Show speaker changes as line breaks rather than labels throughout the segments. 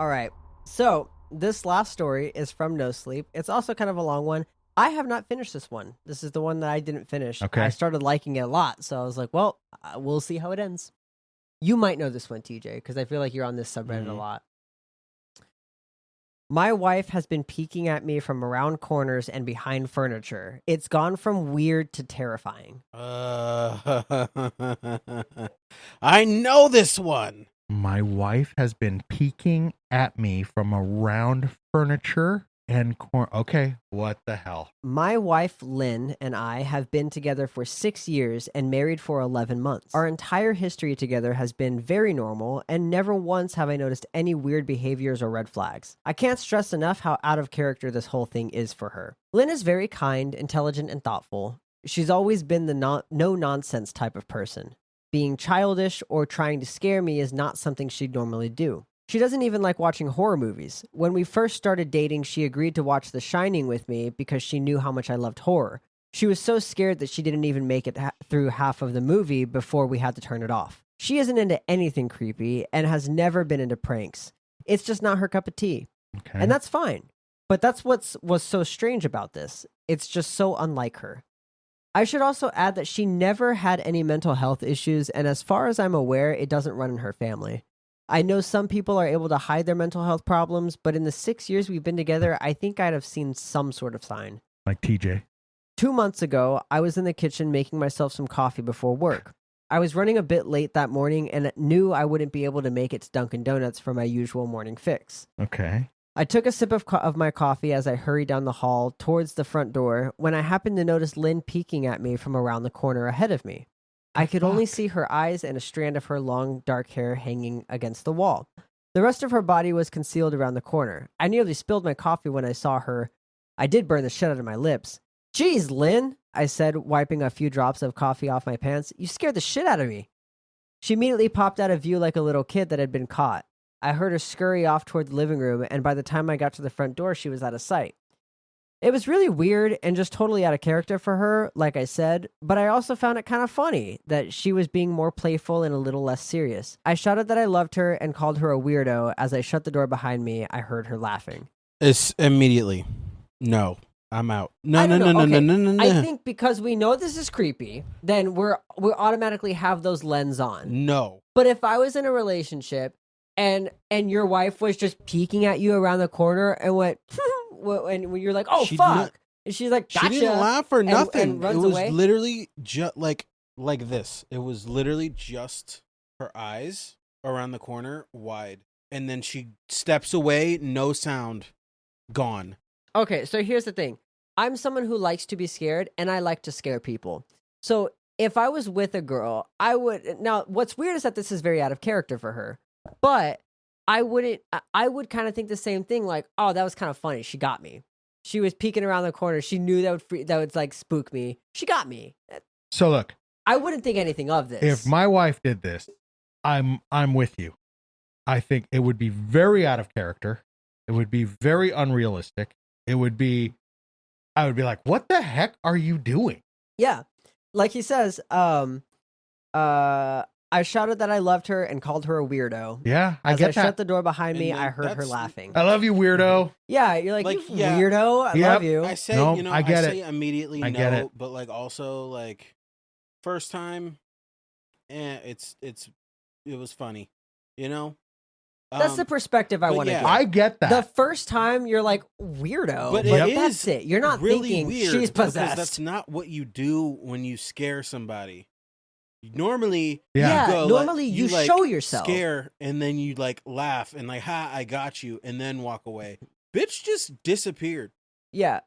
All right. So this last story is from No Sleep. It's also kind of a long one. I have not finished this one. This is the one that I didn't finish.
Okay.
I started liking it a lot, so I was like, well, we'll see how it ends. You might know this one, TJ, because I feel like you're on this subreddit a lot. My wife has been peeking at me from around corners and behind furniture. It's gone from weird to terrifying.
I know this one.
My wife has been peeking at me from around furniture and Okay, what the hell?
My wife, Lynn, and I have been together for 6 years and married for 11 months. Our entire history together has been very normal, and never once have I noticed any weird behaviors or red flags. I can't stress enough how out of character this whole thing is for her. Lynn is very kind, intelligent, and thoughtful. She's always been the no-nonsense type of person. Being childish or trying to scare me is not something she'd normally do. She doesn't even like watching horror movies. When we first started dating, she agreed to watch The Shining with me because she knew how much I loved horror. She was so scared that she didn't even make it through half of the movie before we had to turn it off. She isn't into anything creepy and has never been into pranks. It's just not her cup of tea.
Okay.
And that's fine. But that's what was so strange about this. It's just so unlike her. I should also add that she never had any mental health issues, and as far as I'm aware, it doesn't run in her family. I know some people are able to hide their mental health problems, but in the 6 years we've been together, I think I'd have seen some sort of sign.
Like TJ.
2 months ago, I was in the kitchen making myself some coffee before work. I was running a bit late that morning and knew I wouldn't be able to make it to Dunkin' Donuts for my usual morning fix.
Okay.
I took a sip of my coffee as I hurried down the hall towards the front door when I happened to notice Lynn peeking at me from around the corner ahead of me. I could only see her eyes and a strand of her long, dark hair hanging against the wall. The rest of her body was concealed around the corner. I nearly spilled my coffee when I saw her. I did burn the shit out of my lips. "Geez, Lynn," I said, wiping a few drops of coffee off my pants. "You scared the shit out of me." She immediately popped out of view like a little kid that had been caught. I heard her scurry off toward the living room, and by the time I got to the front door, she was out of sight. It was really weird and just totally out of character for her, like I said, but I also found it kind of funny that she was being more playful and a little less serious. I shouted that I loved her and called her a weirdo. As I shut the door behind me, I heard her laughing.
It's immediately. No, I'm out. No.
I think because we know this is creepy, then we automatically have those lens on.
No.
But if I was in a relationship and your wife was just peeking at you around the corner and went, and when you're like, "Oh, fuck," and she's like, "Gotcha,"
she didn't laugh or nothing.
And runs
it was
away.
literally just like this. It was literally just her eyes around the corner wide, and then she steps away, no sound, gone.
Okay, so here's the thing. I'm someone who likes to be scared, and I like to scare people. So if I was with a girl, I would. Now, what's weird is that this is very out of character for her, but I wouldn't. I would kind of think the same thing. Like, oh, that was kind of funny. She got me. She was peeking around the corner. She knew that would like spook me. She got me.
So look,
I wouldn't think anything of this.
if my wife did this, I'm with you. I think it would be very out of character. It would be very unrealistic. I would be like, what the heck are you doing?
Yeah. Like he says, I shouted that I loved her and called her a weirdo.
Yeah, I
As
get
I
that.
shut the door behind
And
me,
then
I heard her
that's-
laughing.
I love you, weirdo.
Yeah, you're like you
yeah.
weirdo. I
Yep.
love you.
I say,
No,
I
I get
say
it.
immediately
I
no,
get it.
but like also like first time, it was funny, you know.
That's the perspective I
but
want to
yeah.
get.
I get that.
The first time you're like weirdo,
But
but
it
that's
is
it. You're not
really
thinking
weird
she's
because
possessed.
that's not what you do when you scare somebody. Normally,
Yeah,
you go,
normally
like,
you
like,
show yourself.
scare, and then you like laugh and like, "Ha, I got you," and then walk away. Bitch just disappeared.
Yeah.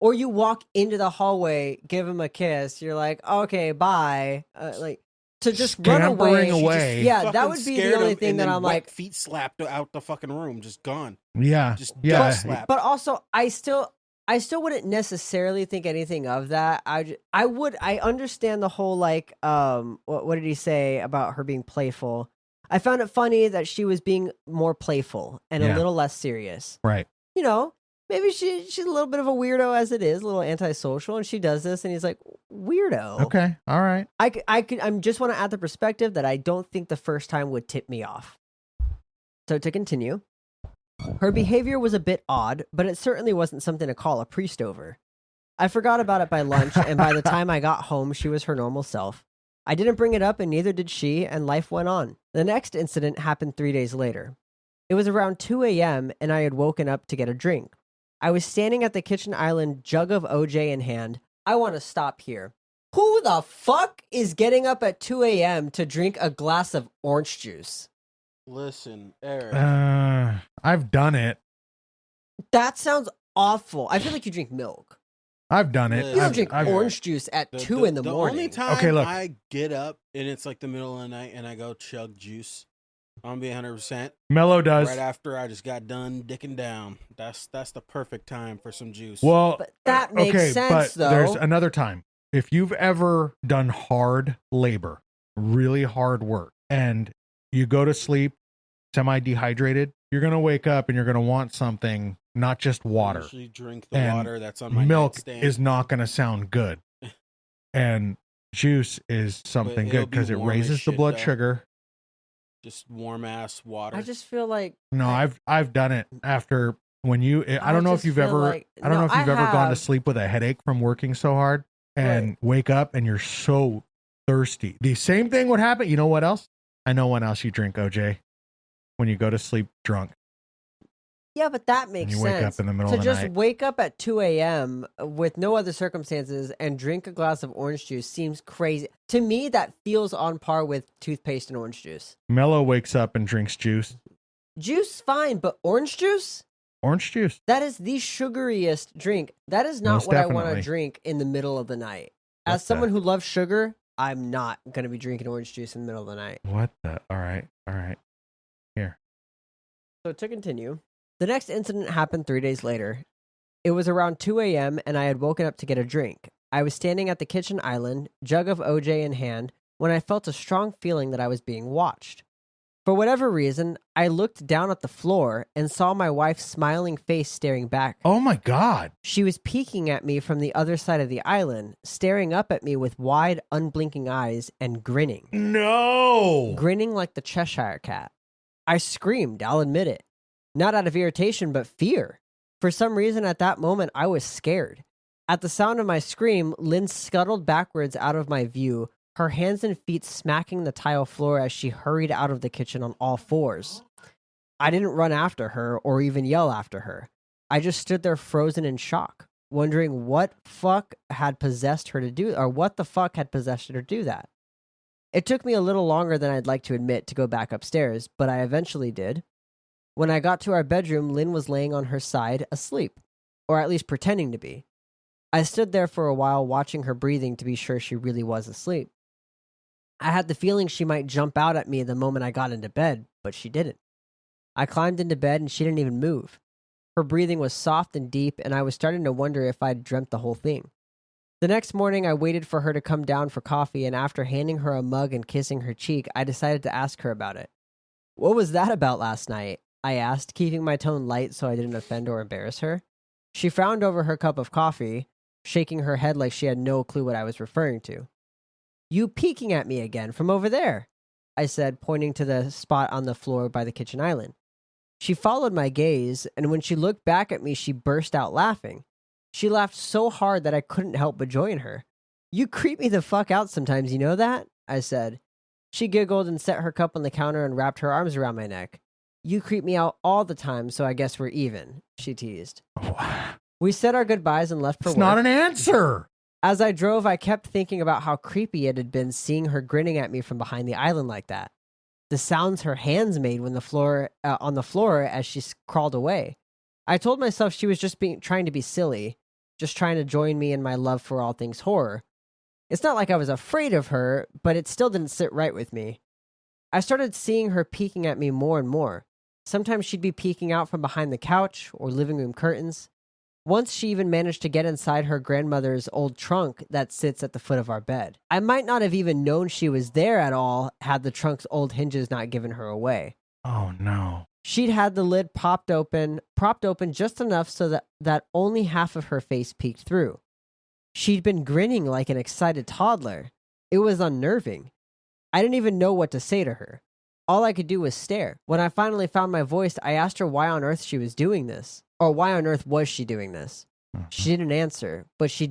Or you walk into the hallway, give him a kiss. You're like, okay, bye. Like to just run
Scampering
away.
away.
Yeah, that
Fucking
would be the
scared
only
him,
thing
and
that
then
I'm
wet
like.
feet slapped out the fucking room, just gone.
Yeah,
Just
yeah.
duck slap.
But also, I still wouldn't necessarily think anything of that. I understand the whole like what did he say about her being playful? I found it funny that she was being more playful and a
Yeah.
little less serious.
Right.
You know, maybe she's a little bit of a weirdo as it is, a little antisocial, and she does this, and he's like weirdo.
Okay. All right.
I'm just want to add the perspective that I don't think the first time would tip me off. So to continue. Her behavior was a bit odd, but it certainly wasn't something to call a priest over. I forgot about it by lunch, and by the time I got home, she was her normal self. I didn't bring it up, and neither did she, and life went on. The next incident happened 3 days later. It was around 2 a.m., and I had woken up to get a drink. I was standing at the kitchen island, jug of OJ in hand. I want to stop here. Who the fuck is getting up at 2 a.m. to drink a glass of orange juice?
Listen, Eric.
I've done it.
That sounds awful. I feel like you drink milk.
I've done it.
You don't drink
I've-
orange juice at 2 in the morning.
The only time
Okay, look.
I get up and it's like the middle of the night and I go chug juice, I'm gonna be 100%.
Mello does.
Right after I just got done dicking down. That's the perfect time for some juice.
Well,
But that makes
okay,
sense,
but
though.
there's another time. If you've ever done hard labor, really hard work, and you go to sleep semi-dehydrated, you're going to wake up and you're going to want something, not just
I
water.
usually drink the
And
water that's on my
Milk
nightstand.
is not going to sound good. And juice is something
it'll
good
be
because it
warm as
raises the
shit,
blood
though.
sugar.
Just warm ass water.
I just feel like
No, I've done it after when you I don't know if
just
you've
feel
ever
like-
I don't
no,
know if you've ever gone to
have.
sleep with a headache from working so hard and
Right.
wake up and you're so thirsty. The same thing would happen. You know what else? I know when else you drink, OJ. When you go to sleep drunk
Yeah, but that
and
makes
you wake
sense.
up in the middle
To
of the
just
night.
wake up at 2 a.m. with no other circumstances and drink a glass of orange juice seems crazy. To me, that feels on par with toothpaste and orange juice.
Mello wakes up and drinks juice.
Juice, fine, but orange juice?
Orange juice.
That is the sugariest drink. That is not
Most
what I want
definitely.
to drink in the middle of the night.
What
As someone
the-
who loves sugar, I'm not going to be drinking orange juice in the middle of the night.
What the? All right. Here.
So to continue, the next incident happened 3 days later. It was around 2 a.m. and I had woken up to get a drink. I was standing at the kitchen island, jug of OJ in hand, when I felt a strong feeling that I was being watched. For whatever reason, I looked down at the floor and saw my wife's smiling face staring back.
Oh my God.
She was peeking at me from the other side of the island, staring up at me with wide, unblinking eyes and grinning.
No.
Grinning like the Cheshire Cat. I screamed, I'll admit it. Not out of irritation, but fear. For some reason, at that moment, I was scared. At the sound of my scream, Lynn scuttled backwards out of my view, her hands and feet smacking the tile floor as she hurried out of the kitchen on all fours. I didn't run after her or even yell after her. I just stood there frozen in shock, wondering what the fuck had possessed her to do that. It took me a little longer than I'd like to admit to go back upstairs, but I eventually did. When I got to our bedroom, Lynn was laying on her side, asleep, or at least pretending to be. I stood there for a while watching her breathing to be sure she really was asleep. I had the feeling she might jump out at me the moment I got into bed, but she didn't. I climbed into bed and she didn't even move. Her breathing was soft and deep, and I was starting to wonder if I'd dreamt the whole thing. The next morning, I waited for her to come down for coffee, and after handing her a mug and kissing her cheek, I decided to ask her about it. "What was that about last night?" I asked, keeping my tone light so I didn't offend or embarrass her. She frowned over her cup of coffee, shaking her head like she had no clue what I was referring to. "You peeking at me again from over there," I said, pointing to the spot on the floor by the kitchen island. She followed my gaze, and when she looked back at me, she burst out laughing. She laughed so hard that I couldn't help but join her. "You creep me the fuck out sometimes, you know that?" I said. She giggled and set her cup on the counter and wrapped her arms around my neck. "You creep me out all the time, so I guess we're even," she teased. We said our goodbyes and left for
It's
work.
not an answer.
As I drove, I kept thinking about how creepy it had been seeing her grinning at me from behind the island like that. The sounds her hands made when on the floor as she crawled away. I told myself she was just trying to be silly, just trying to join me in my love for all things horror. It's not like I was afraid of her, but it still didn't sit right with me. I started seeing her peeking at me more and more. Sometimes she'd be peeking out from behind the couch or living room curtains. Once she even managed to get inside her grandmother's old trunk that sits at the foot of our bed. I might not have even known she was there at all had the trunk's old hinges not given her away.
Oh no.
She'd had the lid propped open just enough so that only half of her face peeked through. She'd been grinning like an excited toddler. It was unnerving. I didn't even know what to say to her. All I could do was stare. When I finally found my voice, I asked her why on earth she was doing this. Or why on earth was she doing this? She didn't answer, but she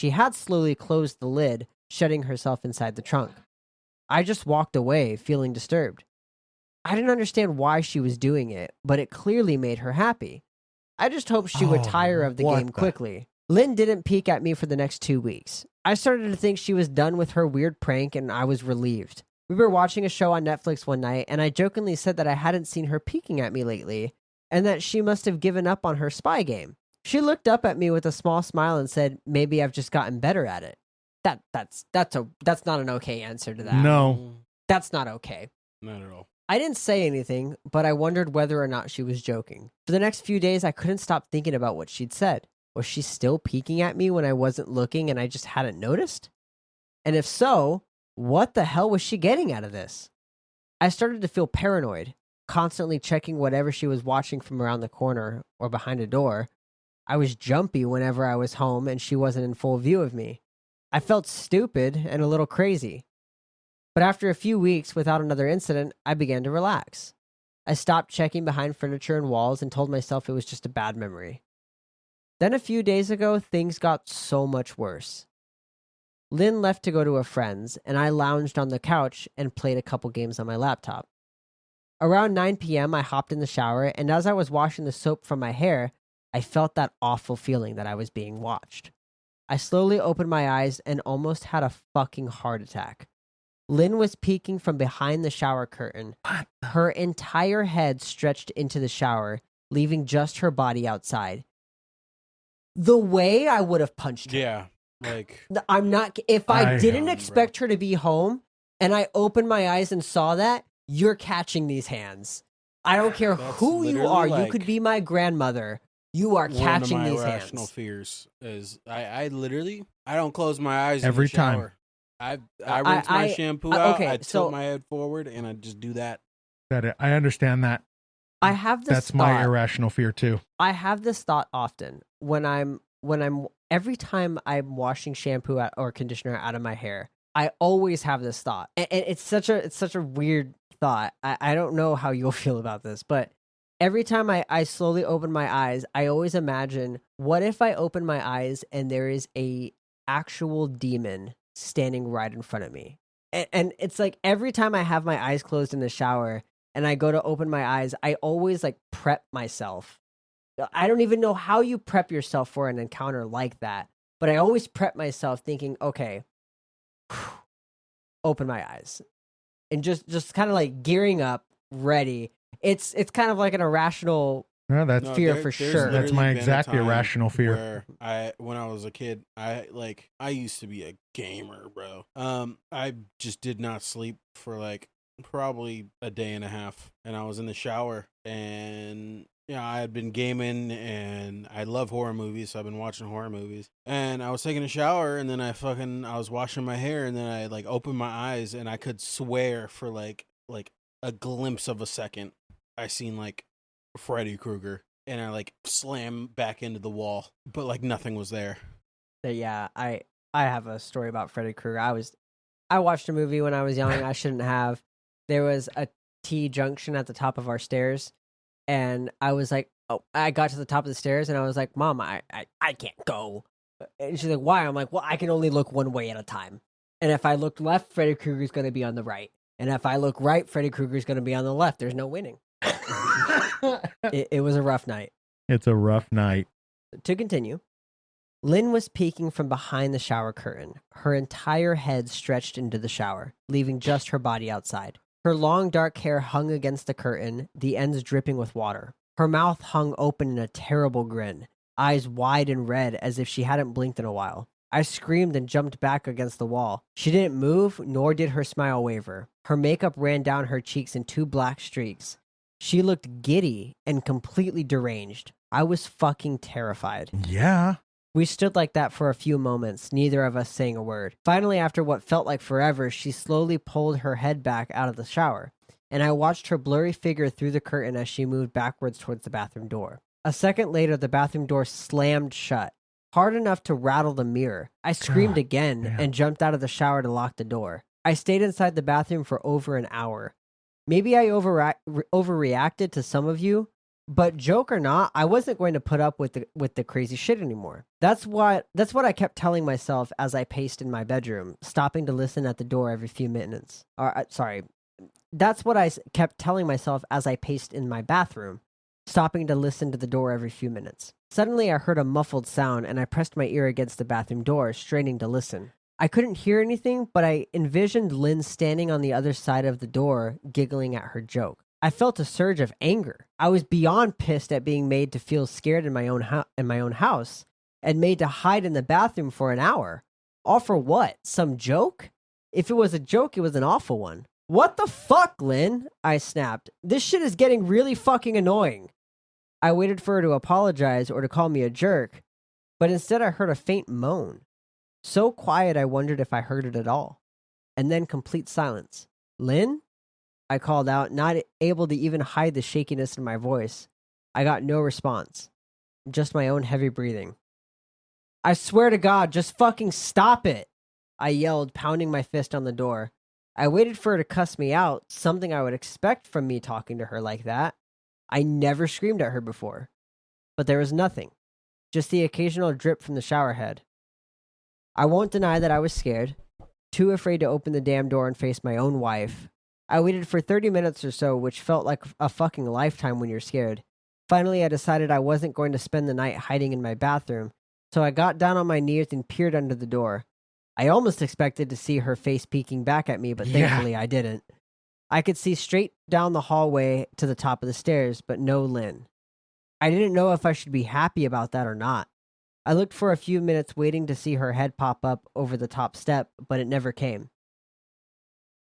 had slowly closed the lid, shutting herself inside the trunk. I just walked away, feeling disturbed. I didn't understand why she was doing it, but it clearly made her happy. I just hoped she would tire of the game quickly. Lynn didn't peek at me for the next 2 weeks. I started to think she was done with her weird prank, and I was relieved. We were watching a show on Netflix one night, and I jokingly said that I hadn't seen her peeking at me lately, and that she must have given up on her spy game. She looked up at me with a small smile and said, "Maybe I've just gotten better at it." That's not an okay answer to that.
No.
That's not okay.
Not at all.
I didn't say anything, but I wondered whether or not she was joking. For the next few days, I couldn't stop thinking about what she'd said. Was she still peeking at me when I wasn't looking and I just hadn't noticed? And if so, what the hell was she getting out of this? I started to feel paranoid, constantly checking whatever she was watching from around the corner or behind a door. I was jumpy whenever I was home and she wasn't in full view of me. I felt stupid and a little crazy. But after a few weeks without another incident, I began to relax. I stopped checking behind furniture and walls and told myself it was just a bad memory. Then a few days ago, things got so much worse. Lynn left to go to a friend's, and I lounged on the couch and played a couple games on my laptop. Around 9 p.m., I hopped in the shower, and as I was washing the soap from my hair, I felt that awful feeling that I was being watched. I slowly opened my eyes and almost had a fucking heart attack. Lynn was peeking from behind the shower curtain. Her entire head stretched into the shower, leaving just her body outside. The way I would have punched her.
Yeah. Like,
I'm not. If I didn't
Bro.
expect her to be home and I opened my eyes and saw that, you're catching these hands. I don't care
That's
who you
literally
are. You
like
could be my grandmother. You are catching
one of my
these
irrational
hands.
fears is I literally I don't close my eyes
Every
in the
time.
shower. I rinse my shampoo out.
okay,
I tilt
so-
my head forward and I just do that.
I understand that.
I have this.
That's my irrational fear too.
I have this thought often when I'm every time I'm washing shampoo or conditioner out of my hair. I always have this thought, and it's such a weird thought. I don't know how you'll feel about this, but every time I slowly open my eyes, I always imagine, what if I open my eyes and there is a actual demon standing right in front of me? And it's like every time I have my eyes closed in the shower and I go to open my eyes, I always like prep myself. I don't even know how you prep yourself for an encounter like that, but I always prep myself thinking, okay, open my eyes, and just kind of like gearing up, ready. It's kind of like an irrational
No, that's
No,
fear
there-
for
there's
sure.
That's
literally
my
been a
exact
time
irrational fear.
Where when I was a kid, I used to be a gamer, bro. I just did not sleep for like probably a day and a half, and I was in the shower, and I had been gaming, and I love horror movies, so I've been watching horror movies, and I was taking a shower, and then I was washing my hair, and then I like opened my eyes, and I could swear for like a glimpse of a second, I seen like Freddy Krueger, and I like slam back into the wall, but like nothing was there.
Yeah, I have a story about Freddy Krueger. I watched a movie when I was young. I shouldn't have. There was a T junction at the top of our stairs, and I was like, oh, I got to the top of the stairs, and I was like, Mom, I can't go. And she's like, why? I'm like, well, I can only look one way at a time. And if I look left, Freddy Krueger's going to be on the right. And if I look right, Freddy Krueger's going to be on the left. There's no winning. It was a rough night.
It's a rough night.
To continue, Lynn was peeking from behind the shower curtain, her entire head stretched into the shower, leaving just her body outside. Her long dark hair hung against the curtain, the ends dripping with water. Her mouth hung open in a terrible grin, eyes wide and red as if she hadn't blinked in a while. I screamed and jumped back against the wall. She didn't move, nor did her smile waver. Her makeup ran down her cheeks in 2 black streaks. She looked giddy and completely deranged. I was fucking terrified.
Yeah.
We stood like that for a few moments, neither of us saying a word. Finally, after what felt like forever, she slowly pulled her head back out of the shower, and I watched her blurry figure through the curtain as she moved backwards towards the bathroom door. A second later, the bathroom door slammed shut, hard enough to rattle the mirror. I screamed
God
again
damn.
and jumped out of the shower to lock the door. I stayed inside the bathroom for over an hour. Maybe I overreacted to some of you, but joke or not, I wasn't going to put up with the crazy shit anymore. That's what I kept telling myself as I paced in my bedroom, stopping to listen at the door every few minutes. That's what I kept telling myself as I paced in my bathroom, stopping to listen to the door every few minutes. Suddenly, I heard a muffled sound, and I pressed my ear against the bathroom door, straining to listen. I couldn't hear anything, but I envisioned Lynn standing on the other side of the door, giggling at her joke. I felt a surge of anger. I was beyond pissed at being made to feel scared in my own house, and made to hide in the bathroom for an hour. All for what? Some joke? If it was a joke, it was an awful one. What the fuck, Lynn? I snapped. This shit is getting really fucking annoying. I waited for her to apologize or to call me a jerk, but instead I heard a faint moan. So quiet I wondered if I heard it at all. And then complete silence. Lynn? I called out, not able to even hide the shakiness in my voice. I got no response. Just my own heavy breathing. I swear to God, just fucking stop it! I yelled, pounding my fist on the door. I waited for her to cuss me out, something I would expect from me talking to her like that. I never screamed at her before. But there was nothing. Just the occasional drip from the shower head. I won't deny that I was scared, too afraid to open the damn door and face my own wife. I waited for 30 minutes or so, which felt like a fucking lifetime when you're scared. Finally, I decided I wasn't going to spend the night hiding in my bathroom, so I got down on my knees and peered under the door. I almost expected to see her face peeking back at me, but thankfully I didn't. I could see straight down the hallway to the top of the stairs, but no Lynn. I didn't know if I should be happy about that or not. I looked for a few minutes waiting to see her head pop up over the top step, but it never came.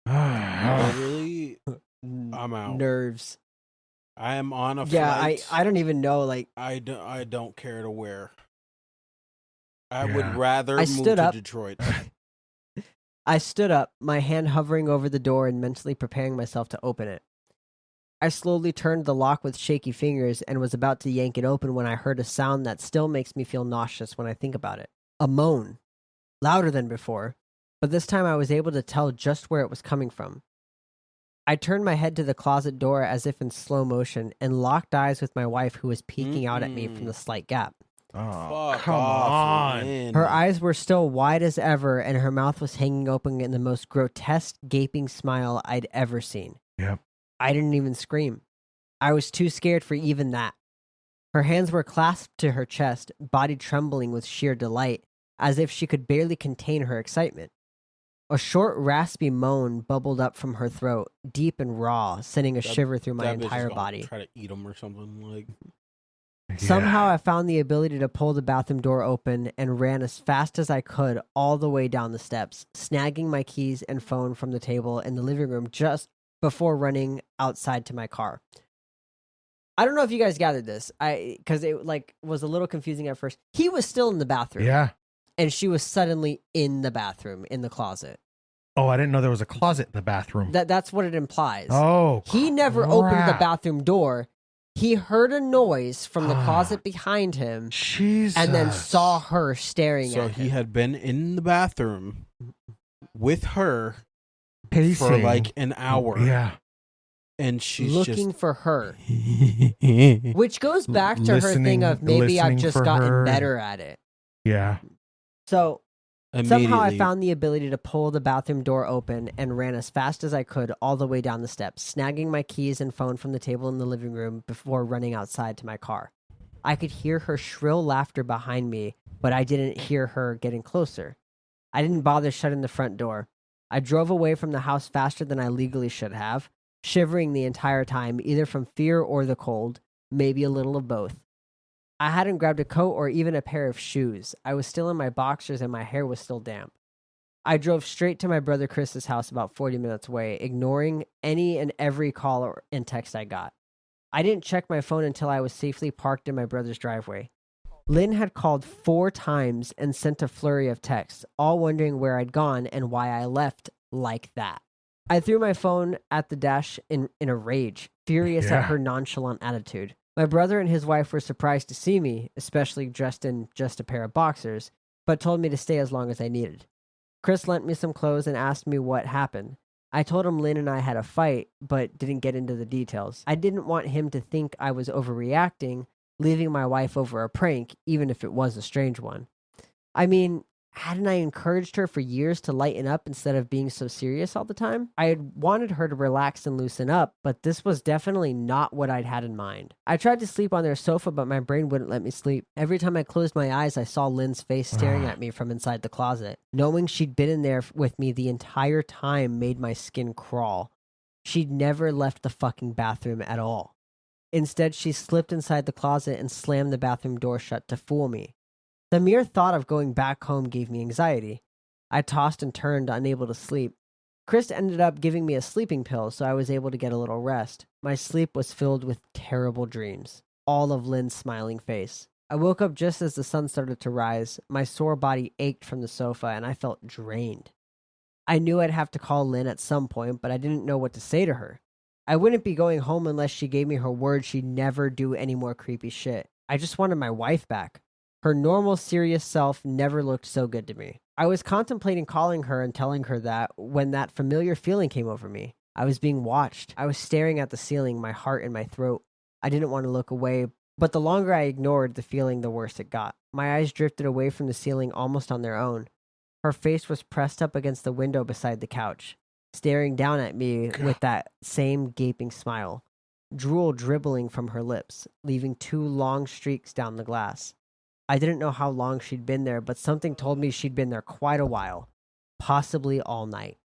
Literally, I'm out.
Nerves.
I am on a
Yeah,
flight.
I don't even know, like...
I don't care to where. I
Yeah.
would rather
I
move
stood
to
up.
Detroit.
I stood up, my hand hovering over the door and mentally preparing myself to open it. I slowly turned the lock with shaky fingers and was about to yank it open when I heard a sound that still makes me feel nauseous when I think about it. A moan. Louder than before, but this time I was able to tell just where it was coming from. I turned my head to the closet door as if in slow motion and locked eyes with my wife, who was peeking out at me from the slight gap.
Oh,
Fuck
come
off,
on.
Lynn.
Her eyes were still wide as ever, and her mouth was hanging open in the most grotesque, gaping smile I'd ever seen.
Yep.
I didn't even scream. I was too scared for even that. Her hands were clasped to her chest, body trembling with sheer delight, as if she could barely contain her excitement. A short, raspy moan bubbled up from her throat, deep and raw, sending a shiver through my
That bitch is
entire
gonna
body.
Try to eat them or something like.
Somehow I found the ability to pull the bathroom door open and ran as fast as I could all the way down the steps, snagging my keys and phone from the table in the living room just before running outside to my car. I don't know if you guys gathered this, because it was a little confusing at first. He was still in the bathroom.
Yeah.
And she was suddenly in the bathroom, in the closet.
Oh, I didn't know there was a closet in the bathroom.
That's what it implies.
Oh,
He never opened the
crap.
bathroom door. He heard a noise from the closet behind him.
Jesus.
And then saw her staring
So
at him.
he had been in the bathroom with her
Pacing.
for like an hour.
Yeah.
And she's
looking for her.
just
Which goes back to her thing of maybe I've
listening
just
for
gotten
her.
better at it.
Yeah.
So somehow I
immediately-
found the ability to pull the bathroom door open and ran as fast as I could all the way down the steps, snagging my keys and phone from the table in the living room before running outside to my car. I could hear her shrill laughter behind me, but I didn't hear her getting closer. I didn't bother shutting the front door. I drove away from the house faster than I legally should have, shivering the entire time, either from fear or the cold, maybe a little of both. I hadn't grabbed a coat or even a pair of shoes. I was still in my boxers and my hair was still damp. I drove straight to my brother Chris's house about 40 minutes away, ignoring any and every call and text I got. I didn't check my phone until I was safely parked in my brother's driveway. Lynn had called 4 times and sent a flurry of texts, all wondering where I'd gone and why I left like that. I threw my phone at the dash in a rage, furious
Yeah.
at her nonchalant attitude. My brother and his wife were surprised to see me, especially dressed in just a pair of boxers, but told me to stay as long as I needed. Chris lent me some clothes and asked me what happened. I told him Lynn and I had a fight, but didn't get into the details. I didn't want him to think I was overreacting, leaving my wife over a prank, even if it was a strange one. I mean, hadn't I encouraged her for years to lighten up instead of being so serious all the time? I had wanted her to relax and loosen up, but this was definitely not what I'd had in mind. I tried to sleep on their sofa, but my brain wouldn't let me sleep. Every time I closed my eyes, I saw Lynn's face staring at me from inside the closet. Knowing she'd been in there with me the entire time made my skin crawl. She'd never left the fucking bathroom at all. Instead, she slipped inside the closet and slammed the bathroom door shut to fool me. The mere thought of going back home gave me anxiety. I tossed and turned, unable to sleep. Chris ended up giving me a sleeping pill, so I was able to get a little rest. My sleep was filled with terrible dreams, all of Lynn's smiling face. I woke up just as the sun started to rise. My sore body ached from the sofa, and I felt drained. I knew I'd have to call Lynn at some point, but I didn't know what to say to her. I wouldn't be going home unless she gave me her word she'd never do any more creepy shit. I just wanted my wife back. Her normal, serious self never looked so good to me. I was contemplating calling her and telling her that when that familiar feeling came over me. I was being watched. I was staring at the ceiling, my heart in my throat. I didn't want to look away, but the longer I ignored the feeling, the worse it got. My eyes drifted away from the ceiling almost on their own. Her face was pressed up against the window beside the couch, staring down at me with that same gaping smile. Drool dribbling from her lips, leaving 2 long streaks down the glass. I didn't know how long she'd been there, but something told me she'd been there quite a while, possibly all night.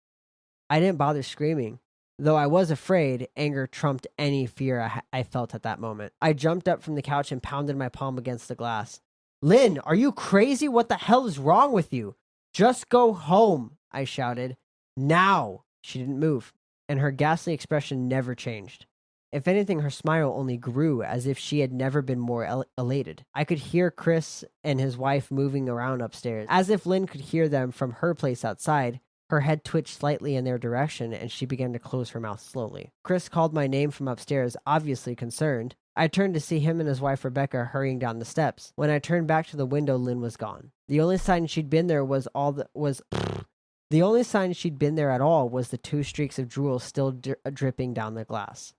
I didn't bother screaming. Though I was afraid, anger trumped any fear I felt at that moment. I jumped up from the couch and pounded my palm against the glass. Lynn, are you crazy? What the hell is wrong with you? Just go home, I shouted. Now! She didn't move, and her ghastly expression never changed. If anything, her smile only grew, as if she had never been more elated. I could hear Chris and his wife moving around upstairs. As if Lynn could hear them from her place outside, her head twitched slightly in their direction, and she began to close her mouth slowly. Chris called my name from upstairs, obviously concerned. I turned to see him and his wife Rebecca hurrying down the steps. When I turned back to the window, Lynn was gone. The only sign she'd been there The only sign she'd been there at all was the 2 streaks of drool still dripping down the glass.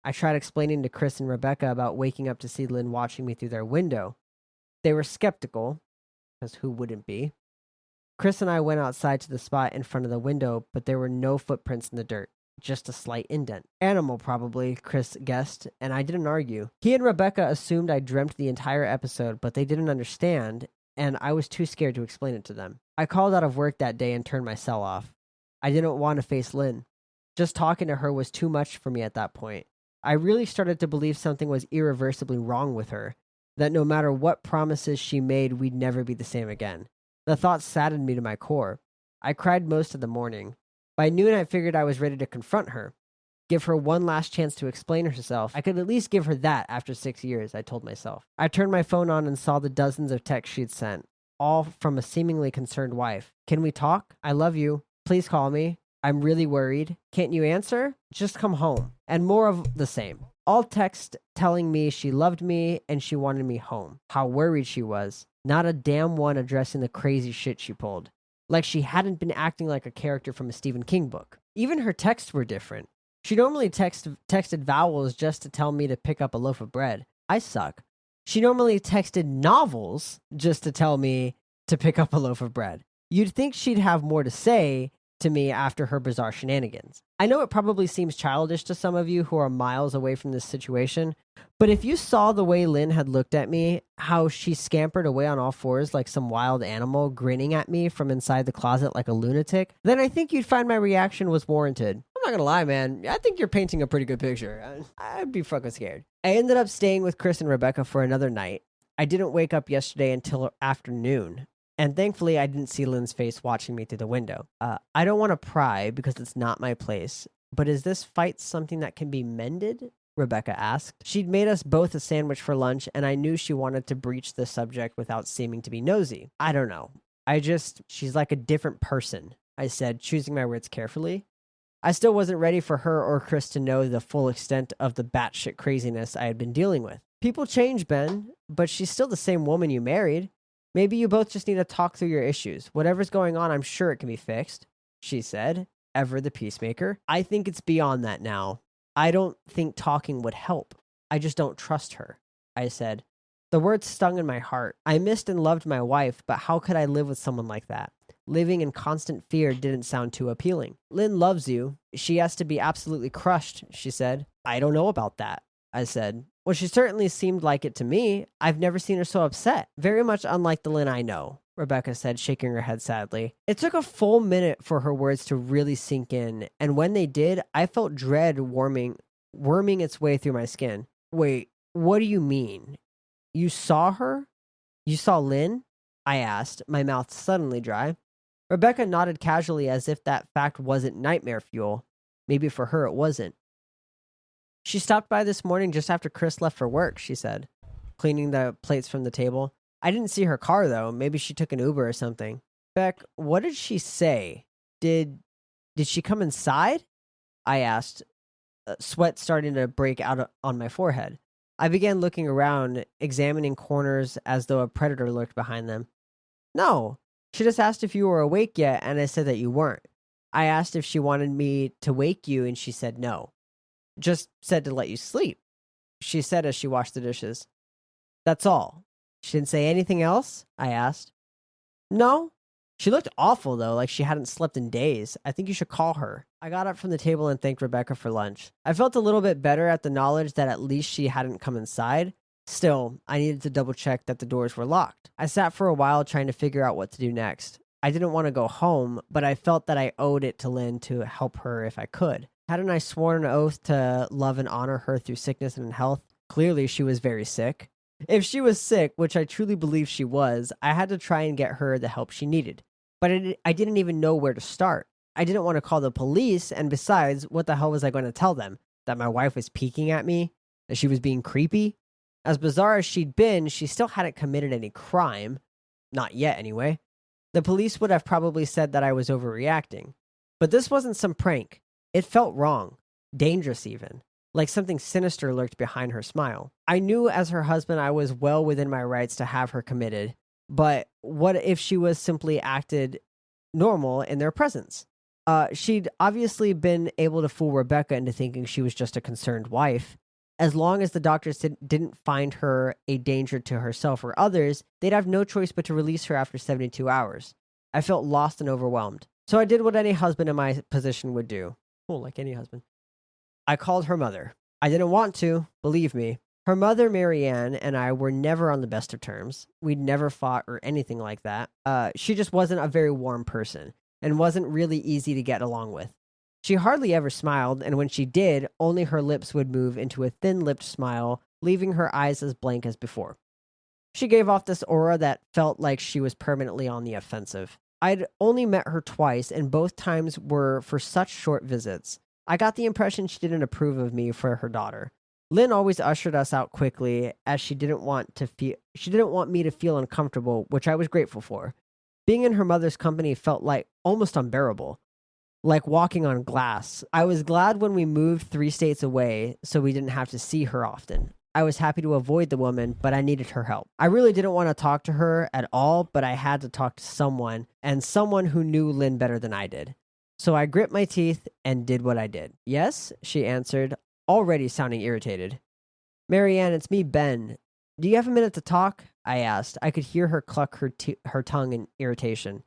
I tried explaining to Chris and Rebecca about waking up to see Lynn watching me through their window. They were skeptical, because who wouldn't be? Chris and I went outside to the spot in front of the window, but there were no footprints in the dirt, just a slight indent. Animal, probably, Chris guessed, and I didn't argue. He and Rebecca assumed I dreamt the entire episode, but they didn't understand, and I was too scared to explain it to them. I called out of work that day and turned my cell off. I didn't want to face Lynn. Just talking to her was too much for me at that point. I really started to believe something was irreversibly wrong with her, that no matter what promises she made, we'd never be the same again. The thought saddened me to my core. I cried most of the morning. By noon, I figured I was ready to confront her, give her one last chance to explain herself. I could at least give her that after 6 years, I told myself. I turned my phone on and saw the dozens of texts she'd sent, all from a seemingly concerned wife. Can we talk? I love you. Please call me. I'm really worried. Can't you answer? Just come home. And more of the same. All text telling me she loved me and she wanted me home. How worried she was. Not a damn one addressing the crazy shit she pulled. Like she hadn't been acting like a character from a Stephen King book. Even her texts were different. She normally texted vowels just to tell me to pick up a loaf of bread. I suck. She normally texted novels just to tell me to pick up a loaf of bread. You'd think she'd have more to say to me after her bizarre shenanigans. I know it probably seems childish to some of you who are miles away from this situation, but if you saw the way Lynn had looked at me, how she scampered away on all fours like some wild animal, grinning at me from inside the closet like a lunatic, then I think you'd find my reaction was warranted. I'm not gonna lie, man. I think you're painting a pretty good picture. I'd be fucking scared. I ended up staying with Chris and Rebecca for another night. I didn't wake up yesterday until afternoon. And thankfully, I didn't see Lynn's face watching me through the window. I don't want to pry because it's not my place, but is this fight something that can be mended? Rebecca asked. She'd made us both a sandwich for lunch, and I knew she wanted to breach the subject without seeming to be nosy. I don't know. She's like a different person, I said, choosing my words carefully. I still wasn't ready for her or Chris to know the full extent of the batshit craziness I had been dealing with. People change, Ben, but she's still the same woman you married. Maybe you both just need to talk through your issues. Whatever's going on, I'm sure it can be fixed, she said. ever the peacemaker. I think it's beyond that now. I don't think talking would help. I just don't trust her, I said. The words stung in my heart. I missed and loved my wife, but how could I live with someone like that? Living in constant fear didn't sound too appealing. Lynn loves you. She has to be absolutely crushed, she said. I don't know about that, I said. Well, she certainly seemed like it to me. I've never seen her so upset. Very much unlike the Lynn I know, Rebecca said, shaking her head sadly. It took a full minute for her words to really sink in, and when they did, I felt dread worming its way through my skin. Wait, what do you mean? You saw her? You saw Lynn? I asked, my mouth suddenly dry. Rebecca nodded casually as if that fact wasn't nightmare fuel. Maybe for her it wasn't. She stopped by this morning just after Chris left for work, she said, cleaning the plates from the table. I didn't see her car, though. Maybe she took an Uber or something. Beck, what did she say? Did she come inside? I asked, sweat starting to break out on my forehead. I began looking around, examining corners as though a predator lurked behind them. No, she just asked if you were awake yet, and I said that you weren't. I asked if she wanted me to wake you, and she said no. Just said to let you sleep, she said as she washed the dishes. That's all. She didn't say anything else? I asked. No. She looked awful, though, like she hadn't slept in days. I think you should call her. I got up from the table and thanked Rebecca for lunch. I felt a little bit better at the knowledge that at least she hadn't come inside. Still, I needed to double check that the doors were locked. I sat for a while trying to figure out what to do next. I didn't want to go home, but I felt that I owed it to Lynn to help her if I could. Hadn't I sworn an oath to love and honor her through sickness and health? Clearly, she was very sick. If she was sick, which I truly believe she was, I had to try and get her the help she needed. But I didn't even know where to start. I didn't want to call the police, and besides, what the hell was I going to tell them? That my wife was peeking at me? That she was being creepy? As bizarre as she'd been, she still hadn't committed any crime. Not yet, anyway. The police would have probably said that I was overreacting. But this wasn't some prank. It felt wrong. Dangerous, even. Like something sinister lurked behind her smile. I knew as her husband I was well within my rights to have her committed. But what if she was simply acted normal in their presence? She'd obviously been able to fool Rebecca into thinking she was just a concerned wife. As long as the doctors didn't find her a danger to herself or others, they'd have no choice but to release her after 72 hours. I felt lost and overwhelmed. So I did what any husband in my position would do. Oh, like any husband. I called her mother. I didn't want to, believe me. Her mother, Marianne, and I were never on the best of terms. We'd never fought or anything like that. She just wasn't a very warm person and wasn't really easy to get along with. She hardly ever smiled, and when she did, only her lips would move into a thin-lipped smile, leaving her eyes as blank as before. She gave off this aura that felt like she was permanently on the offensive. I'd only met her twice, and both times were for such short visits. I got the impression she didn't approve of me for her daughter. Lynn always ushered us out quickly, as she didn't want me to feel uncomfortable, which I was grateful for. Being in her mother's company felt like almost unbearable, like walking on glass. I was glad when we moved 3 states away, so we didn't have to see her often. I was happy to avoid the woman, but I needed her help. I really didn't want to talk to her at all, but I had to talk to someone, and someone who knew Lynn better than I did. So I grit my teeth and did what I did. Yes, she answered, already sounding irritated. Marianne, it's me, Ben. Do you have a minute to talk? I asked. I could hear her cluck her tongue in irritation.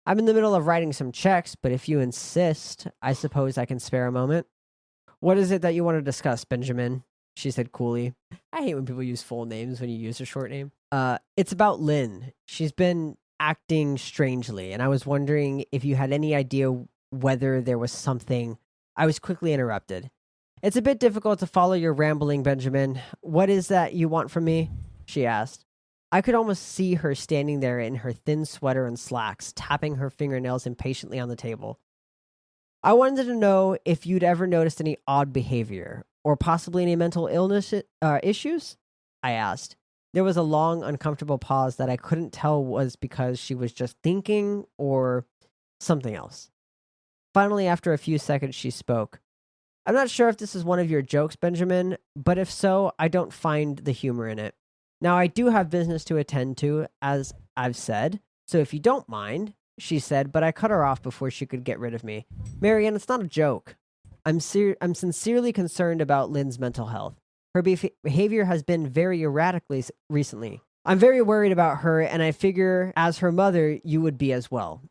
I'm in the middle of writing some checks, but if you insist, I suppose I can spare a moment. What is it that you want to discuss, Benjamin? She said coolly. I hate when people use full names when you use a short name. It's about Lynn. She's been acting strangely, and I was wondering if you had any idea whether there was something. I was quickly interrupted. It's a bit difficult to follow your rambling, Benjamin. What is that you want from me? She asked. I could almost see her standing there in her thin sweater and slacks, tapping her fingernails impatiently on the table. I wanted to know if you'd ever noticed any odd behavior, or possibly any mental illness issues? I asked. There was a long, uncomfortable pause that I couldn't tell was because she was just thinking or something else. Finally, after a few seconds, she spoke. I'm not sure if this is one of your jokes, Benjamin, but if so, I don't find the humor in it. Now, I do have business to attend to, as I've said, so if you don't mind, she said, but I cut her off before she could get rid of me. Marianne, it's not a joke. I'm sincerely concerned about Lynn's mental health. Her behavior has been very erratically recently. I'm very worried about her, and I figure as her mother, you would be as well.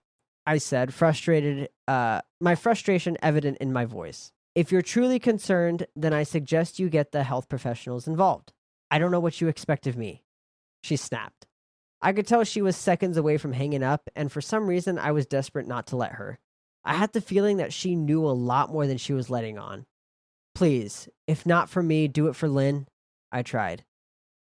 I said, frustrated, my frustration evident in my voice. If you're truly concerned, then I suggest you get the health professionals involved. I don't know what you expect of me. She snapped. I could tell she was seconds away from hanging up, and for some reason, I was desperate not to let her. I had the feeling that she knew a lot more than she was letting on. Please, if not for me, do it for Lynn. I tried.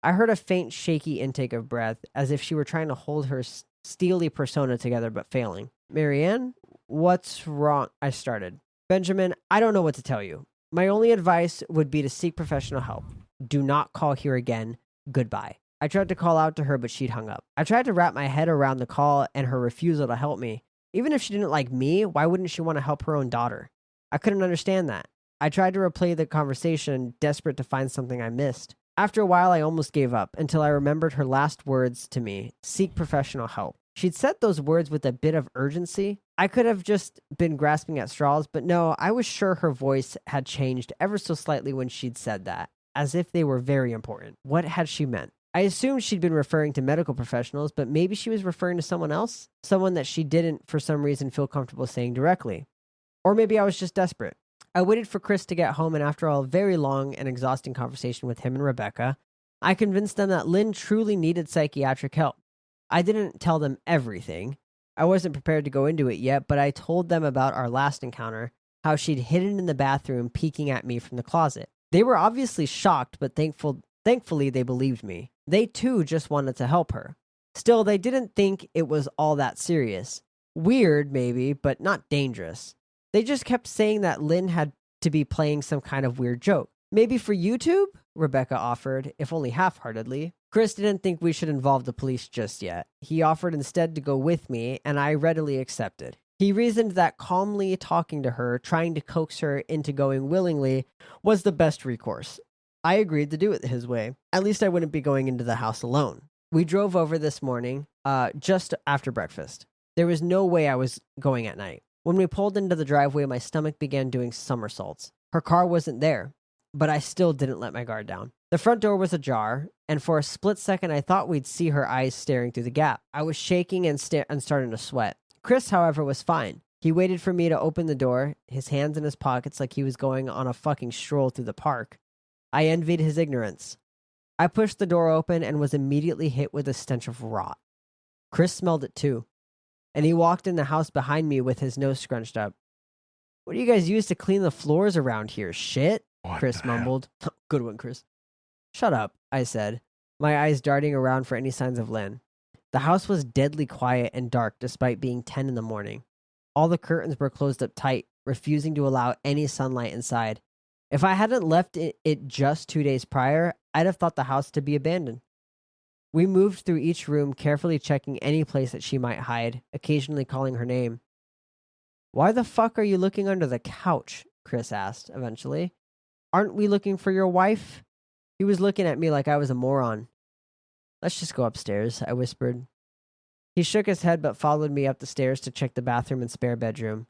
I heard a faint, shaky intake of breath, as if she were trying to hold her steely persona together but failing. Marianne, what's wrong? I started. Benjamin, I don't know what to tell you. My only advice would be to seek professional help. Do not call here again. Goodbye. I tried to call out to her, but she'd hung up. I tried to wrap my head around the call and her refusal to help me. Even if she didn't like me, why wouldn't she want to help her own daughter? I couldn't understand that. I tried to replay the conversation, desperate to find something I missed. After a while, I almost gave up until I remembered her last words to me, seek professional help. She'd said those words with a bit of urgency. I could have just been grasping at straws, but no, I was sure her voice had changed ever so slightly when she'd said that, as if they were very important. What had she meant? I assumed she'd been referring to medical professionals, but maybe she was referring to someone else? Someone that she didn't, for some reason, feel comfortable saying directly. Or maybe I was just desperate. I waited for Chris to get home, and after a very long and exhausting conversation with him and Rebecca, I convinced them that Lynn truly needed psychiatric help. I didn't tell them everything. I wasn't prepared to go into it yet, but I told them about our last encounter, how she'd hidden in the bathroom peeking at me from the closet. They were obviously shocked, but thankfully they believed me. They too just wanted to help her. Still, they didn't think it was all that serious. Weird, maybe, but not dangerous. They just kept saying that Lynn had to be playing some kind of weird joke. Maybe for YouTube? Rebecca offered, if only half-heartedly. Chris didn't think we should involve the police just yet. He offered instead to go with me, and I readily accepted. He reasoned that calmly talking to her, trying to coax her into going willingly, was the best recourse. I agreed to do it his way. At least I wouldn't be going into the house alone. We drove over this morning, just after breakfast. There was no way I was going at night. When we pulled into the driveway, my stomach began doing somersaults. Her car wasn't there, but I still didn't let my guard down. The front door was ajar, and for a split second I thought we'd see her eyes staring through the gap. I was shaking and starting to sweat. Chris, however, was fine. He waited for me to open the door, his hands in his pockets like he was going on a fucking stroll through the park. I envied his ignorance. I pushed the door open and was immediately hit with a stench of rot. Chris smelled it too, and he walked in the house behind me with his nose scrunched up. What do you guys use to clean the floors around here? Shit? Chris mumbled. Good one, Chris. Shut up, I said, my eyes darting around for any signs of Lynn. The house was deadly quiet and dark despite being 10 in the morning. All the curtains were closed up tight, refusing to allow any sunlight inside. If I hadn't left it just 2 days prior, I'd have thought the house to be abandoned. We moved through each room, carefully checking any place that she might hide, occasionally calling her name. Why the fuck are you looking under the couch? Chris asked, eventually. Aren't we looking for your wife? He was looking at me like I was a moron. Let's just go upstairs, I whispered. He shook his head but followed me up the stairs to check the bathroom and spare bedroom.